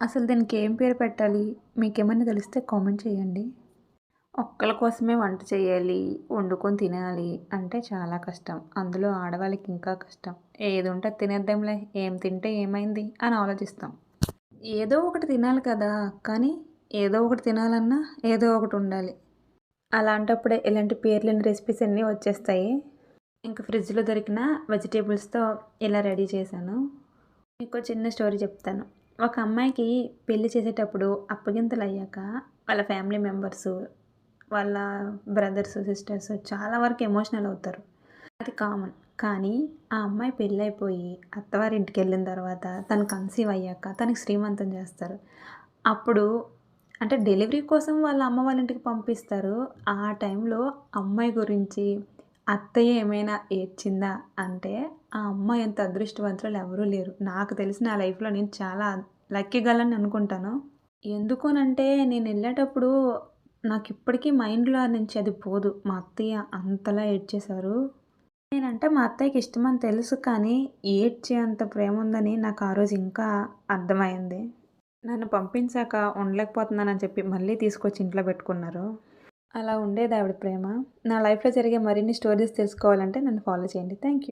అసలు దీనికి ఏం పేరు పెట్టాలి? మీకేమన్నా తెలిస్తే కామెంట్ చేయండి. ఒక్కళ్ళ కోసమే వంట చేయాలి, వండుకొని తినాలి అంటే చాలా కష్టం. అందులో ఆడవాళ్ళకి ఇంకా కష్టం. ఏదుంటే అది తినేద్దాంలే, ఏం తింటే ఏమైంది అని ఆలోచిస్తాం. ఏదో ఒకటి తినాలి కదా! కానీ ఏదో ఒకటి తినాలన్నా ఏదో ఒకటుండాలి. అలాంటప్పుడే ఇలాంటి పేర్లేని రెసిపీస్ అన్నీ వచ్చేస్తాయి. ఇంక ఫ్రిడ్జ్‌లో దొరికిన వెజిటబుల్స్‌తో ఇలా రెడీ చేశాను. మీకో చిన్న స్టోరీ చెప్తాను. ఒక అమ్మాయికి పెళ్లి చేసేటప్పుడు అప్పగింతలయ్యాక వాళ్ళ ఫ్యామిలీ మెంబర్సు, వాళ్ళ బ్రదర్స్, సిస్టర్స్ చాలా వరకు ఎమోషనల్ అవుతారు. అది కామన్. కానీ ఆ అమ్మాయి పెళ్ళైపోయి అత్తవారింటికెళ్ళిన తర్వాత తను కన్సీవ్ అయ్యాక తనకి శ్రీమంతం చేస్తారు. అప్పుడు అంటే డెలివరీ కోసం వాళ్ళ అమ్మ వాళ్ళ ఇంటికి పంపిస్తారు. ఆ టైంలో అమ్మాయి గురించి అత్తయ్య ఏమైనా ఏడ్చిందా అంటే, ఆ అమ్మాయి అంత అదృష్టవంతురాలు ఎవరూ లేరు. నాకు తెలిసి నా లైఫ్‌లో నేను చాలా లక్కీ గర్ల్ అని అనుకుంటాను. ఎందుకనంటే నేనెళ్ళేటప్పుడు నాకిప్పటికీ మైండ్‌లో నుంచి అది పోదు. మా అత్తయ్య అంతలా ఏడ్చేశారు. నేనంటే మా అత్తయ్యకి ఇష్టమని తెలుసు కానీ, ఏడ్చేంత ప్రేముందని నాకు ఆ రోజు ఇంకా అర్థమైంది. నన్ను పంపించాక ఉండలేకపోతున్నానని చెప్పి మళ్ళీ తీసుకొచ్చి ఇంట్లో పెట్టుకున్నారు. అలా ఉండేది ఆవిడ ప్రేమ. నా లైఫ్‌లో జరిగే మరిన్ని స్టోరీస్ తెలుసుకోవాలంటే నన్ను ఫాలో చేయండి. Thank you.